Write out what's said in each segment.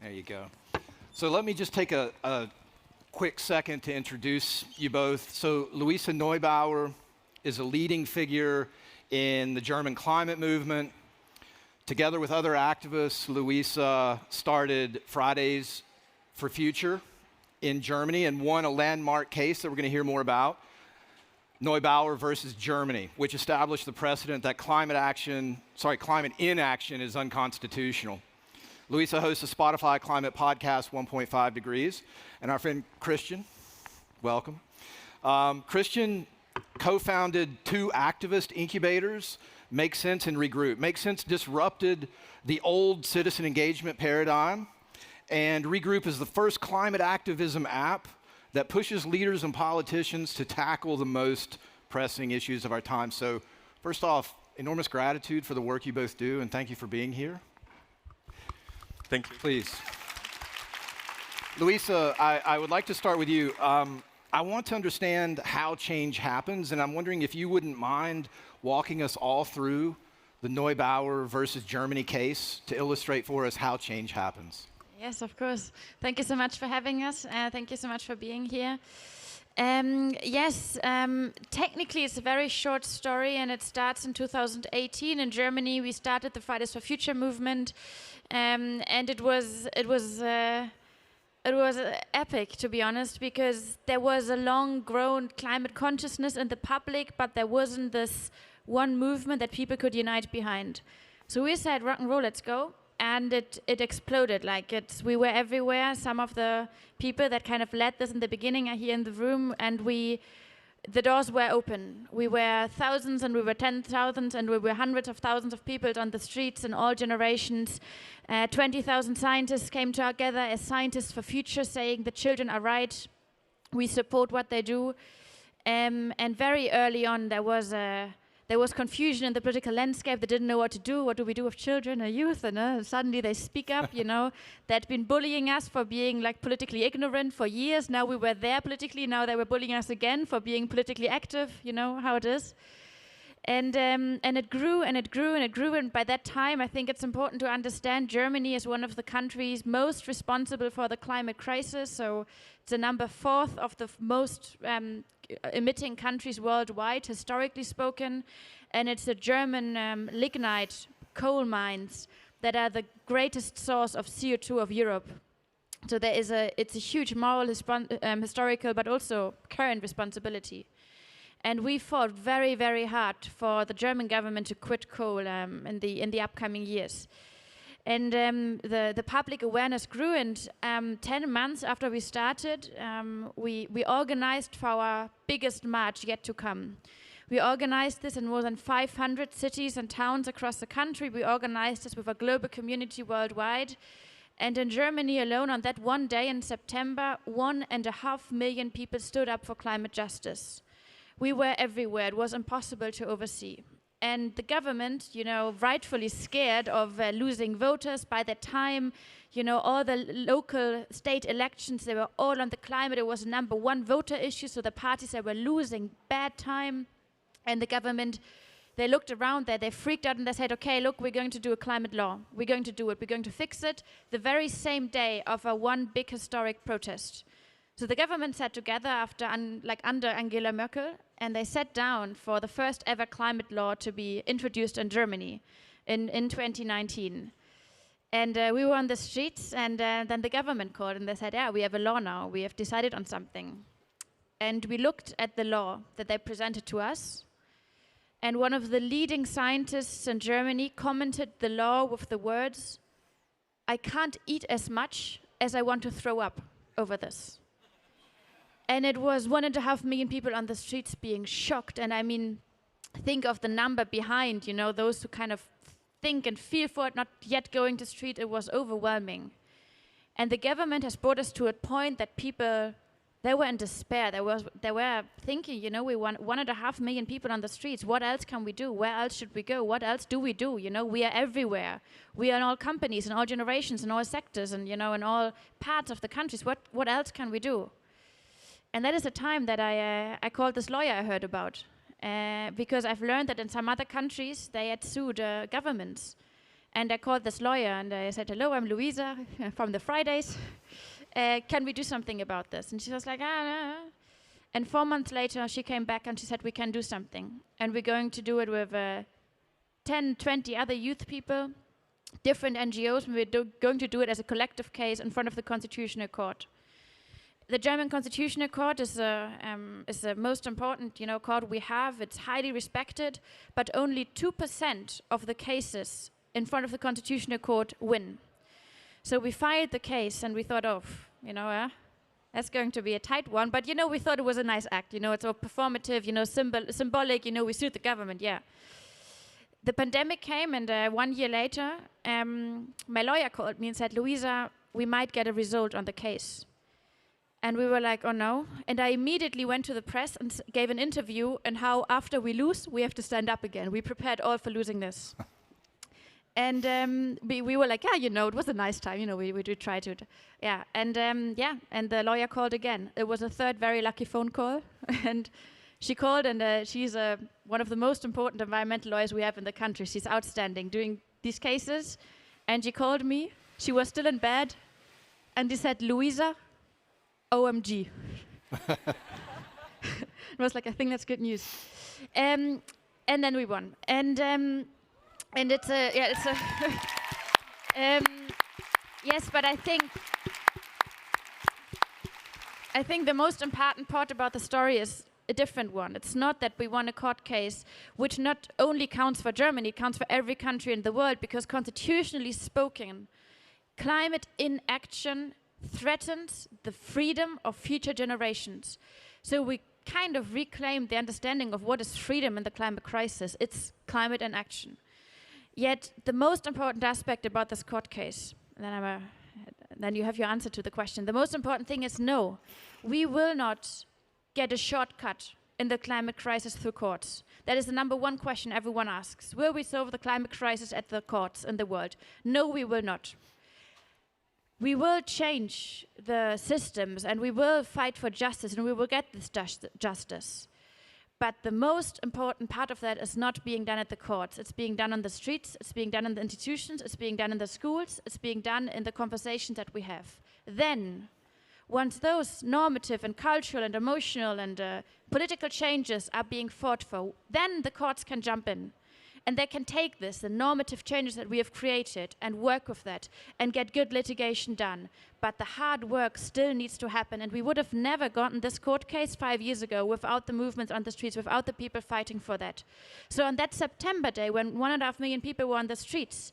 There you go. So let me just take a quick second to introduce you both. So Luisa Neubauer is a leading figure in the German climate movement. Together with other activists, Luisa started Fridays for Future in Germany and won a landmark case that we're going to hear more about, Neubauer versus Germany, which established the precedent that climate inaction is unconstitutional. Luisa hosts a Spotify climate podcast, 1.5 Degrees, and our friend Christian, welcome. Christian co-founded two activist incubators, makesense and Regroop. makesense disrupted the old citizen engagement paradigm, and Regroop is the first climate activism app that pushes leaders and politicians to tackle the most pressing issues of our time. So first off, enormous gratitude for the work you both do, and thank you for being here. Thank you. Please. Luisa, I would like to start with you. I want to understand how change happens, and I'm wondering if you wouldn't mind walking us all through the Neubauer versus Germany case to illustrate for us how change happens. Yes, of course. Thank you so much for having us. Thank you so much for being here. Technically it's a very short story, and it starts in 2018 in Germany. We started the Fridays for Future movement, and it was epic, to be honest, because there was a long-grown climate consciousness in the public, but there wasn't this one movement that people could unite behind. So we said, rock and roll, let's go. And it exploded. We were everywhere. Some of the people that kind of led this in the beginning are here in the room, and the doors were open. We were thousands, and we were 10,000, and we were hundreds of thousands of people on the streets in all generations. 20,000 scientists came together as Scientists for Future, saying the children are right. We support what they do. And very early on, there was confusion in the political landscape. They didn't know what to do. What do we do with children or youth? And suddenly they speak up, They'd been bullying us for being politically ignorant for years. Now we were there politically. Now they were bullying us again for being politically active. You know how it is. And it grew and it grew and it grew. And by that time, I think it's important to understand Germany is one of the countries most responsible for the climate crisis. So it's the number 4th of the most emitting countries worldwide, historically spoken, and it's the German lignite coal mines that are the greatest source of CO2 of Europe. So it's a huge moral, historical, but also current responsibility. And we fought very, very hard for the German government to quit coal in the upcoming years. And the public awareness grew, and 10 months after we started, we organized for our biggest march yet to come. We organized this in more than 500 cities and towns across the country. We organized this with a global community worldwide. And in Germany alone, on that one day in September, 1.5 million people stood up for climate justice. We were everywhere. It was impossible to oversee. And the government, rightfully scared of losing voters. By that time, all the local state elections, they were all on the climate. It was the number 1 voter issue, so the parties that were losing bad time. And the government, they looked around there, they freaked out, and they said, okay, look, we're going to do a climate law. We're going to do it. We're going to fix it the very same day of one big historic protest. So the government sat together under Angela Merkel, and they sat down for the first ever climate law to be introduced in Germany in 2019. And we were on the streets, and then the government called, and they said, yeah, we have a law now. We have decided on something. And we looked at the law that they presented to us, and one of the leading scientists in Germany commented the law with the words, I can't eat as much as I want to throw up over this. And it was 1.5 million people on the streets being shocked. And I mean, think of the number behind, those who kind of think and feel for it, not yet going to the street. It was overwhelming. And the government has brought us to a point that people, they were in despair. They were thinking, we want 1.5 million people on the streets. What else can we do? Where else should we go? What else do? We are everywhere. We are in all companies, in all generations, in all sectors, and, in all parts of the countries. What else can we do? And that is a time that I called this lawyer I heard about, because I've learned that in some other countries, they had sued governments. And I called this lawyer and I said, hello, I'm Luisa from the Fridays. Can we do something about this? And she was like, ah. And 4 months later, she came back and she said, we can do something. And we're going to do it with 10, 20 other youth people, different NGOs, and we're going to do it as a collective case in front of the Constitutional Court. The German Constitutional Court is the most important, court we have. It's highly respected, but only 2% of the cases in front of the Constitutional Court win. So we filed the case, and we thought, that's going to be a tight one. But we thought it was a nice act. It's all performative, symbolic. We sued the government. Yeah. The pandemic came, and 1 year later, my lawyer called me and said, Luisa, we might get a result on the case. And we were like, oh no. And I immediately went to the press and gave an interview on how after we lose, we have to stand up again. We prepared all for losing this. And we were like, it was a nice time. We did try to. Yeah. And and the lawyer called again. It was a third very lucky phone call. And she called, and she's one of the most important environmental lawyers we have in the country. She's outstanding doing these cases. And she called me. She was still in bed. And she said, Luisa, OMG. It was like, I think that's good news. And then we won. And it's a, yes, but I think the most important part about the story is a different one. It's not that we won a court case, which not only counts for Germany, it counts for every country in the world, because constitutionally spoken, climate inaction threatens the freedom of future generations. So we kind of reclaim the understanding of what is freedom in the climate crisis. It's climate inaction. Yet the most important aspect about this court case, and then you have your answer to the question. The most important thing is no, we will not get a shortcut in the climate crisis through courts. That is the number one question everyone asks. Will we solve the climate crisis at the courts in the world? No, we will not. We will change the systems, and we will fight for justice, and we will get this justice. But the most important part of that is not being done at the courts. It's being done on the streets, it's being done in the institutions, it's being done in the schools, it's being done in the conversations that we have. Then, once those normative and cultural and emotional and political changes are being fought for, then the courts can jump in. And they can take this, the normative changes that we have created, and work with that, and get good litigation done. But the hard work still needs to happen, and we would have never gotten this court case 5 years ago without the movements on the streets, without the people fighting for that. So on that September day, when 1.5 million people were on the streets,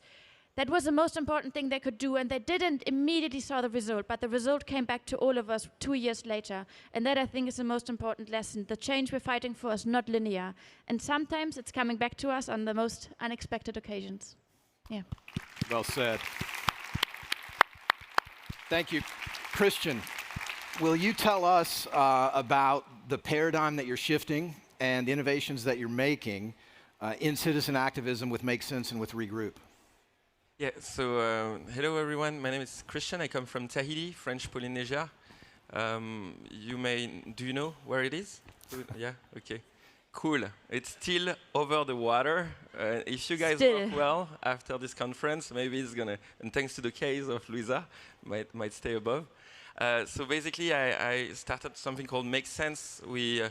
that was the most important thing they could do, and they didn't immediately saw the result, but the result came back to all of us 2 years later. And that, I think, is the most important lesson. The change we're fighting for is not linear. And sometimes it's coming back to us on the most unexpected occasions. Yeah. Well said. Thank you. Christian, will you tell us about the paradigm that you're shifting and the innovations that you're making in citizen activism with Makesense and with Regroop? Yeah, so hello everyone, my name is Christian, I come from Tahiti, French Polynesia. Do you know where it is? Yeah, okay. Cool, it's still over the water. If you guys work well after this conference, maybe it's gonna, and thanks to the case of Luisa, might stay above. So basically I started something called Makesense. We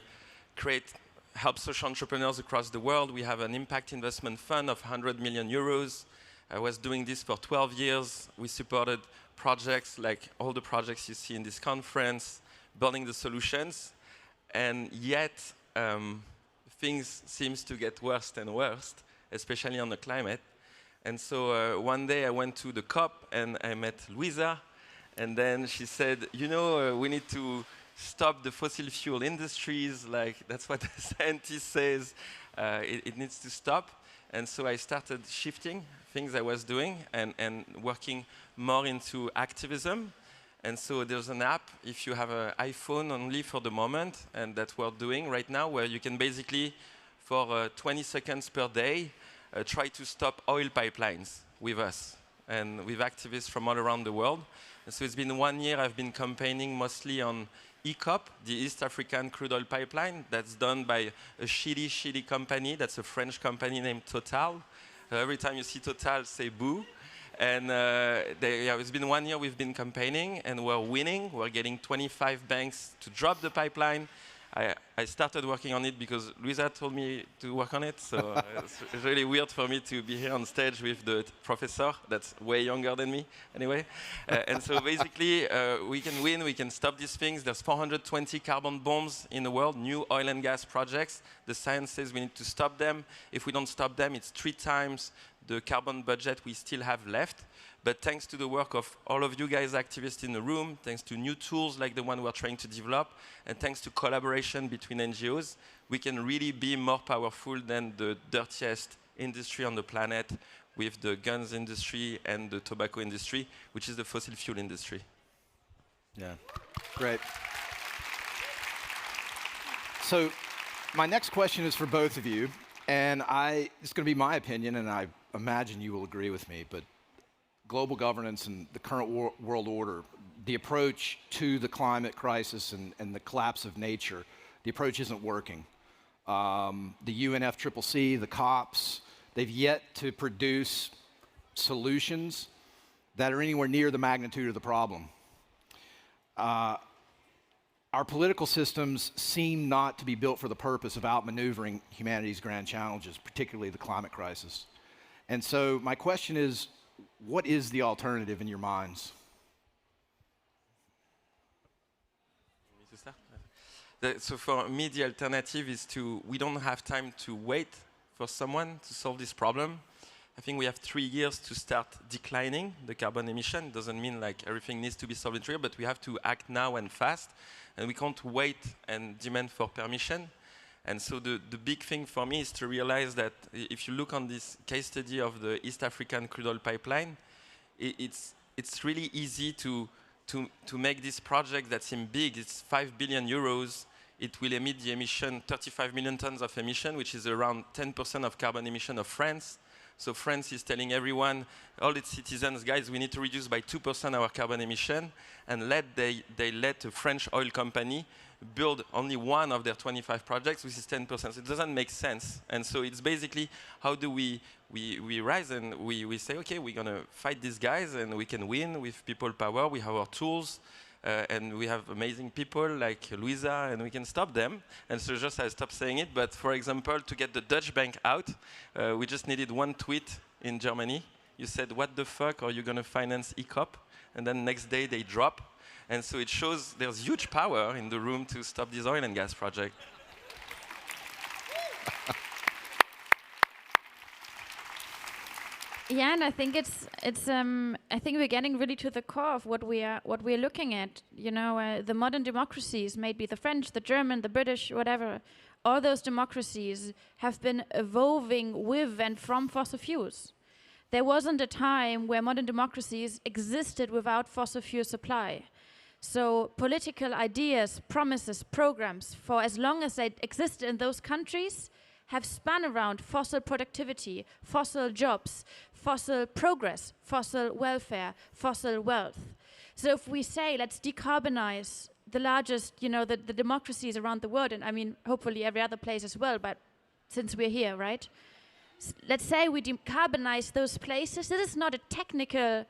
help social entrepreneurs across the world. We have an impact investment fund of 100 million euros. I was doing this for 12 years. We supported projects like all the projects you see in this conference, building the solutions. And yet, things seem to get worse and worse, especially on the climate. And so one day I went to the COP and I met Luisa. And then she said, we need to stop the fossil fuel industries. Like, that's what the scientist says. It needs to stop. And so I started shifting things I was doing and working more into activism. And so there's an app, if you have an iPhone only for the moment, and that we're doing right now, where you can basically, for 20 seconds per day, try to stop oil pipelines with us and with activists from all around the world. And so it's been 1 year I've been campaigning mostly on ECOP, the East African crude oil pipeline. That's done by a shitty company. That's a French company named Total. Every time you see Total, say boo. And it's been 1 year we've been campaigning, and we're winning. We're getting 25 banks to drop the pipeline. I started working on it because Luisa told me to work on it, so it's really weird for me to be here on stage with the professor that's way younger than me, anyway. And so basically, we can win, we can stop these things. There's 420 carbon bombs in the world, new oil and gas projects. The science says we need to stop them. If we don't stop them, it's 3 times the carbon budget we still have left. But thanks to the work of all of you guys activists in the room, thanks to new tools like the one we're trying to develop, and thanks to collaboration between NGOs, we can really be more powerful than the dirtiest industry on the planet with the guns industry and the tobacco industry, which is the fossil fuel industry. Yeah, great. So my next question is for both of you, and it's going to be my opinion, and I imagine you will agree with me, but global governance and the current world order, the approach to the climate crisis and the collapse of nature, the approach isn't working. The UNFCCC, the COPs, they've yet to produce solutions that are anywhere near the magnitude of the problem. Our political systems seem not to be built for the purpose of outmaneuvering humanity's grand challenges, particularly the climate crisis. And so my question is, what is the alternative in your minds? So for me, the alternative is we don't have time to wait for someone to solve this problem. I think we have 3 years to start declining the carbon emission. Doesn't mean like everything needs to be solved in 3 years, but we have to act now and fast. And we can't wait and demand for permission. And so the big thing for me is to realize that if you look on this case study of the East African crude oil pipeline, it's really easy to make this project that seems big. It's 5 billion euros. It will emit the emission, 35 million tons of emission, which is around 10% of carbon emission of France. So France is telling everyone, all its citizens, guys, we need to reduce by 2% our carbon emission, and they let a French oil company build only one of their 25 projects, which is 10%. So it doesn't make sense. And so it's basically, how do we rise and we say, okay, we're going to fight these guys and we can win with people power. We have our tools and we have amazing people like Luisa, and we can stop them. And so just I stopped saying it, but for example, to get the Dutch bank out, we just needed one tweet in Germany. You said, what the fuck are you going to finance ECOP? And then next day they drop. And so it shows there's huge power in the room to stop this oil and gas project. Yeah, and I think I think we're getting really to the core of what we're looking at. You know, the modern democracies, maybe the French, the German, the British, whatever, all those democracies have been evolving with and from fossil fuels. There wasn't a time where modern democracies existed without fossil fuel supply. So political ideas, promises, programs, for as long as they existed in those countries, have spun around fossil productivity, fossil jobs, fossil progress, fossil welfare, fossil wealth. So if we say, let's decarbonize the largest, you know, the democracies around the world, and I mean, hopefully every other place as well, but since we're here, right? Let's say we decarbonize those places. This is not a technical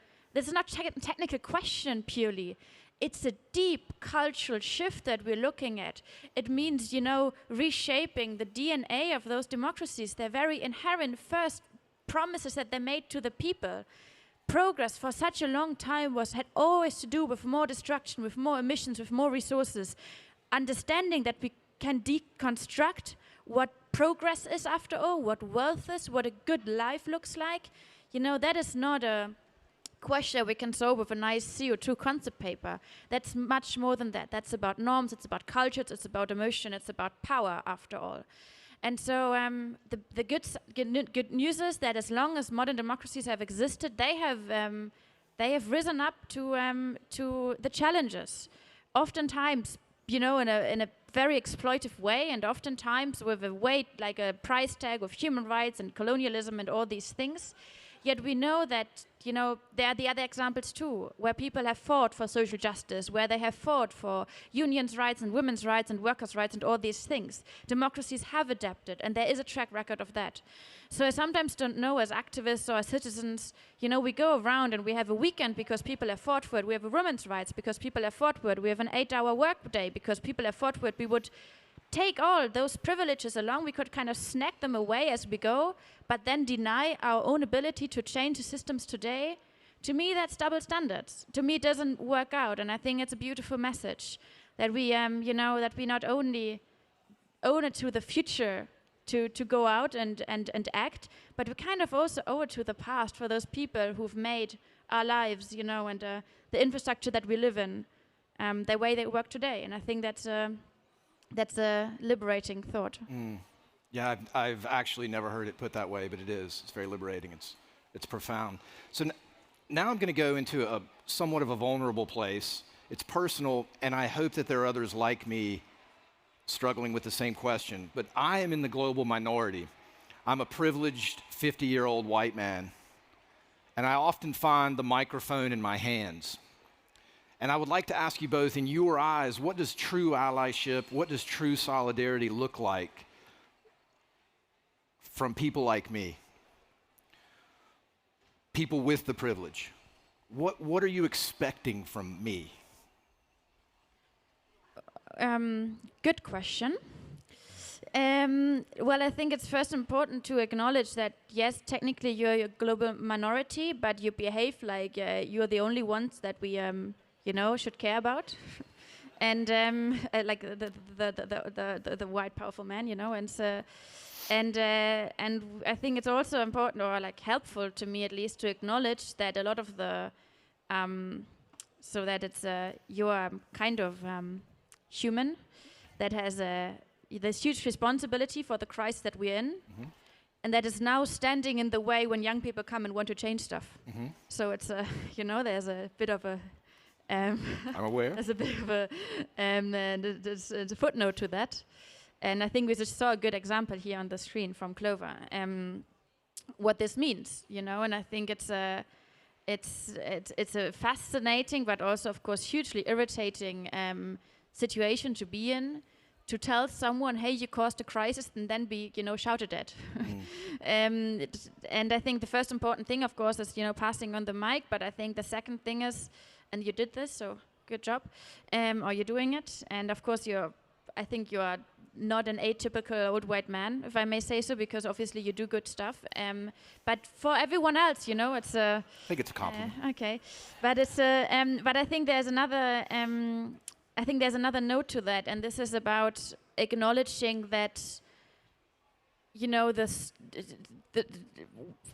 question purely. It's a deep cultural shift that we're looking at. It means, you know, reshaping the DNA of those democracies, their very inherent first promises that they made to the people. Progress for such a long time had always to do with more destruction, with more emissions, with more resources. Understanding that we can deconstruct what progress is after all, what wealth is, what a good life looks like, you know, that is not a question we can solve with a nice CO2 concept paper. That's much more than that. That's about norms, it's about cultures, it's about emotion, it's about power after all. And so the good news is that as long as modern democracies have existed, they have risen up to the challenges. Oftentimes, you know, in a very exploitive way, and oftentimes with a weight like a price tag of human rights and colonialism and all these things. Yet we know that, there are the other examples too, where people have fought for social justice, where they have fought for unions' rights and women's rights and workers' rights and all these things. Democracies have adapted, and there is a track record of that. So I sometimes don't know, as activists or as citizens, we go around and we have a weekend because people have fought for it. We have a women's rights because people have fought for it. We have an 8-hour work day because people have fought for it. We would take all those privileges along, we could kind of snack them away as we go, but then deny our own ability to change the systems today. To me, that's double standards. To me, it doesn't work out, and I think it's a beautiful message that we, that we not only owe it to the future to go out and act, but we kind of also owe it to the past for those people who've made our lives, and the infrastructure that we live in, the way they work today, and I think that's a liberating thought. Yeah, I've actually never heard it put that way, but it is. It's very liberating. It's profound. So now I'm going to go into a somewhat of a vulnerable place. It's personal, and I hope that there are others like me struggling with the same question. But I am in the global minority. I'm a privileged 50-year-old white man, and I often find the microphone in my hands. And I would like to ask you both, in your eyes, what does true allyship, what does true solidarity look like from people like me? People with the privilege. What are you expecting from me? Good question. Well, I think it's first important to acknowledge that, yes, technically you're a global minority, but you behave like you're the only ones that we should care about, and like the white powerful man, and I think it's also important, or like helpful to me at least, to acknowledge that a lot of the, so that it's you are kind of human, that has this huge responsibility for the crisis that we're in, and that is now standing in the way when young people come and want to change stuff. So it's there's a bit of a I'm aware. There's a bit of there's a footnote to that, and I think we just saw a good example here on the screen from Clover. What this means, and I think it's a fascinating, but also, of course, hugely irritating situation to be in. To tell someone, hey, you caused a crisis, and then be, shouted at. And I think the first important thing, of course, is, passing on the mic. But I think the second thing is, and you did this, so good job, or you're doing it. And of course, I think you are not an atypical old white man, if I may say so, because obviously you do good stuff. But for everyone else, it's a. I think it's a compliment. Okay, but it's but I think there's another. I think there's another note to that, and this is about acknowledging that,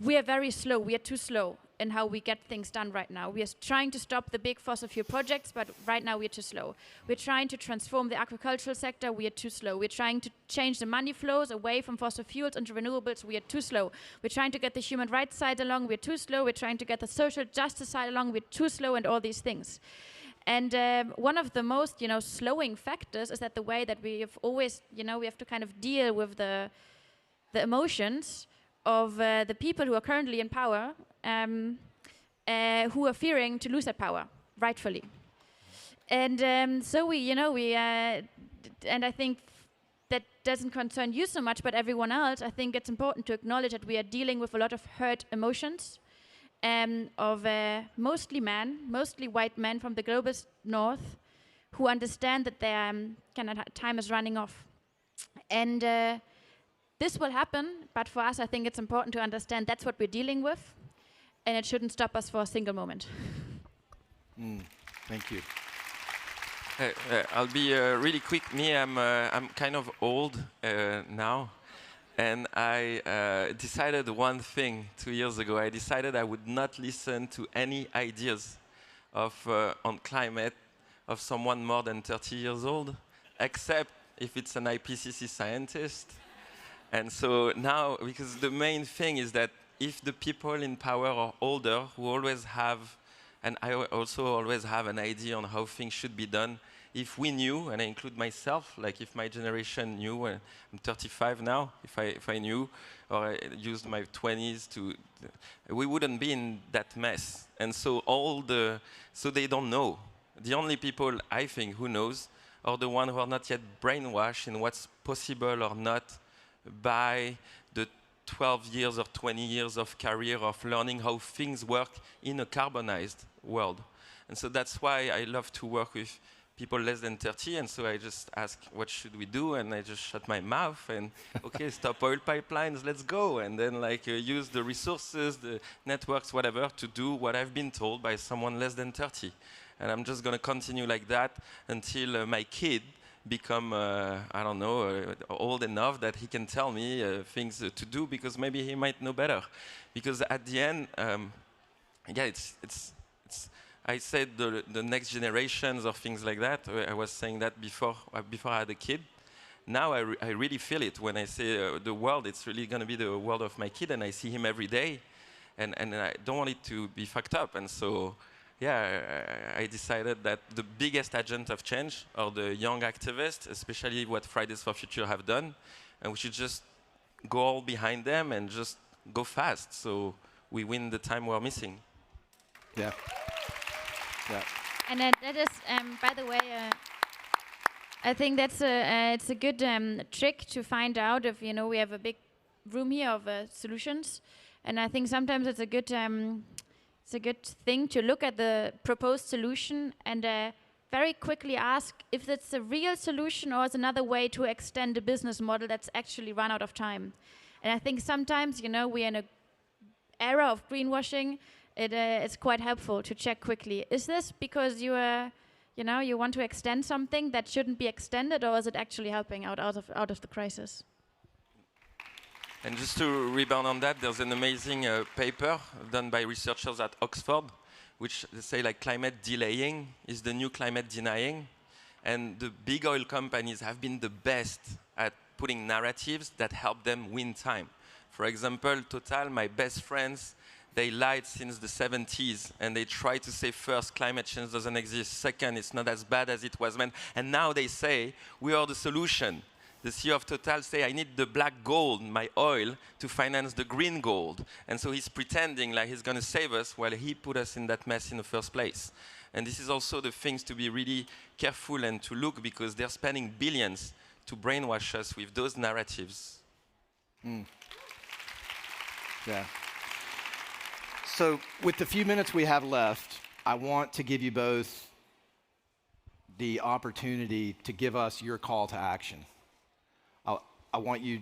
we are very slow. We are too slow in how we get things done right now. We are trying to stop the big fossil fuel projects, but right now we are too slow. We're trying to transform the agricultural sector. We are too slow. We're trying to change the money flows away from fossil fuels into renewables. We are too slow. We're trying to get the human rights side along. We're too slow. We're trying to get the social justice side along. We're too slow, and all these things. And one of the most, slowing factors is that the way that we have always, we have to kind of deal with the emotions of the people who are currently in power, who are fearing to lose that power, rightfully. And so we, and I think that doesn't concern you so much, but everyone else. I think it's important to acknowledge that we are dealing with a lot of hurt emotions. Of mostly white men from the global north, who understand that their time is running off. And this will happen, but for us, I think it's important to understand that's what we're dealing with, and it shouldn't stop us for a single moment. Thank you. I'll be really quick. Me, I'm kind of old now. And I decided one thing 2 years ago. I decided I would not listen to any ideas on climate of someone more than 30 years old, except if it's an IPCC scientist. And so now, because the main thing is that if the people in power are older, who always have And I also always have an idea on how things should be done. If we knew, and I include myself, like if my generation knew, I'm 35 now, if I knew, or I used my 20s to, we wouldn't be in that mess. And so so they don't know. The only people, I think, who knows are the ones who are not yet brainwashed in what's possible or not by the 12 years or 20 years of career of learning how things work in a carbonized world. And so that's why I love to work with people less than 30, and so I just ask, what should we do? And I just shut my mouth and, okay, stop oil pipelines, let's go. And then use the resources, the networks, whatever, to do what I've been told by someone less than 30. And I'm just going to continue like that until my kid become, I don't know, old enough that he can tell me things to do, because maybe he might know better. Because at the end, yeah, I said the next generations or things like that. I was saying that before I had a kid. Now I really feel it when I say the world. It's really going to be the world of my kid, and I see him every day, and I don't want it to be fucked up. And so, yeah, I decided that the biggest agent of change are the young activists, especially what Fridays for Future have done, and we should just go all behind them and just go fast, so we win the time we're missing. Yeah. Yeah. And that is, by the way, I think that's it's a good trick to find out if we have a big room here of solutions, and I think sometimes it's a good thing to look at the proposed solution and very quickly ask if it's a real solution or it's another way to extend a business model that's actually run out of time. And I think sometimes we're in an era of greenwashing. It's quite helpful to check quickly. Is this because you want to extend something that shouldn't be extended, or is it actually helping out of the crisis? And just to rebound on that, there's an amazing paper done by researchers at Oxford, which they say climate delaying is the new climate denying. And the big oil companies have been the best at putting narratives that help them win time. For example, Total, my best friends, they lied since the 70s, and they try to say first, climate change doesn't exist. Second, it's not as bad as it was meant. And now they say, we are the solution. The CEO of Total say, I need the black gold, my oil, to finance the green gold. And so he's pretending like he's going to save us while he put us in that mess in the first place. And this is also the things to be really careful and to look, because they're spending billions to brainwash us with those narratives. Mm. Yeah. So with the few minutes we have left, I want to give you both the opportunity to give us your call to action. I want you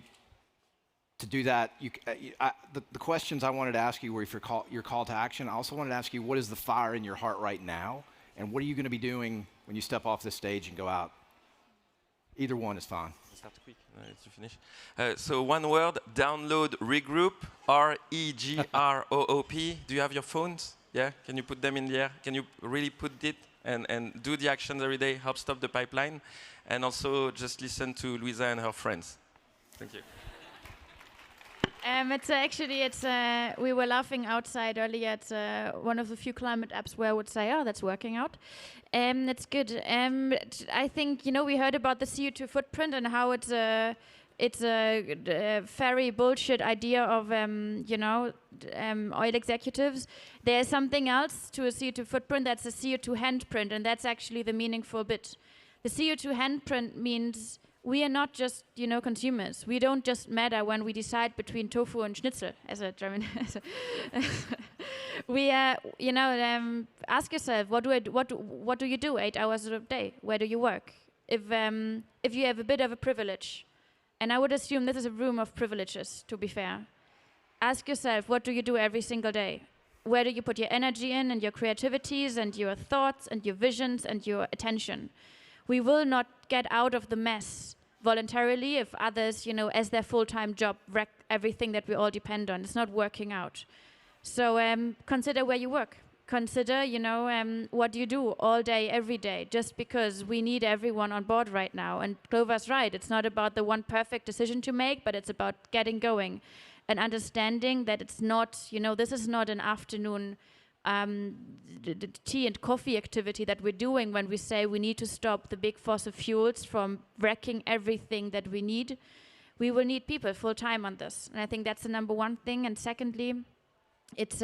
to do that. The questions I wanted to ask you were your call to action. I also wanted to ask you, what is the fire in your heart right now? And what are you going to be doing when you step off the stage and go out? Either one is fine. Start quick to finish. So one word, download Regroop, R-E-G-R-O-O-P. Do you have your phones? Yeah? Can you put them in the air? Can you really put it and do the actions every day, help stop the pipeline? And also just listen to Luisa and her friends. Thank you. We were laughing outside earlier. It's one of the few climate apps where I would say, oh, that's working out. That's good. I think, we heard about the CO2 footprint and how it's a very bullshit idea of, oil executives. There's something else to a CO2 footprint. That's a CO2 handprint, and that's actually the meaningful bit. The CO2 handprint means we are not just, consumers. We don't just matter when we decide between tofu and schnitzel, as a German. We, ask yourself, what do you do 8 hours a day? Where do you work? If you have a bit of a privilege, and I would assume this is a room of privileges, to be fair, ask yourself, what do you do every single day? Where do you put your energy in and your creativities and your thoughts and your visions and your attention? We will not get out of the mess voluntarily if others, as their full-time job, wreck everything that we all depend on. It's not working out. So consider where you work. Consider, what you do all day, every day, just because we need everyone on board right now. And Clover's right. It's not about the one perfect decision to make, but it's about getting going and understanding that it's not, this is not an afternoon the tea and coffee activity that we're doing when we say we need to stop the big fossil fuels from wrecking everything that we need. We will need people full time on this. And I think that's the number one thing. And secondly, it's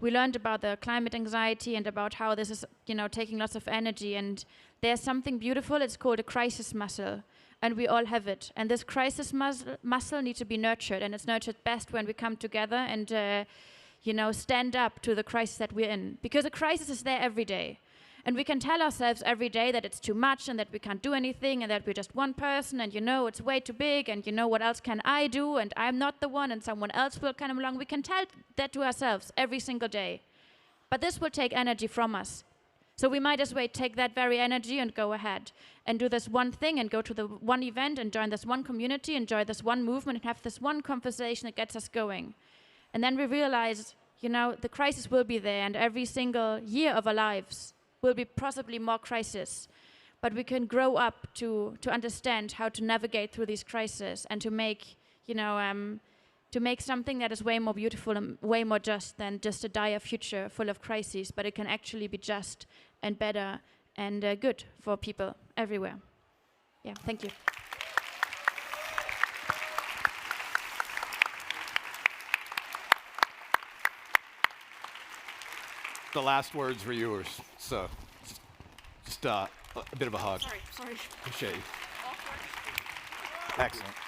we learned about the climate anxiety and about how this is, taking lots of energy. And there's something beautiful. It's called a crisis muscle. And we all have it. And this crisis muscle needs to be nurtured. And it's nurtured best when we come together and, stand up to the crisis that we're in. Because a crisis is there every day. And we can tell ourselves every day that it's too much and that we can't do anything and that we're just one person and, it's way too big and, what else can I do and I'm not the one and someone else will come along. We can tell that to ourselves every single day. But this will take energy from us. So we might as well take that very energy and go ahead and do this one thing and go to the one event and join this one community and join this one movement and have this one conversation that gets us going. And then we realize, the crisis will be there and every single year of our lives will be possibly more crisis, but we can grow up to understand how to navigate through these crises and to make, to make something that is way more beautiful and way more just than just a dire future full of crises, but it can actually be just and better and good for people everywhere. Yeah, thank you. The last words were yours, so just a bit of a hug. Sorry. Appreciate you. Excellent.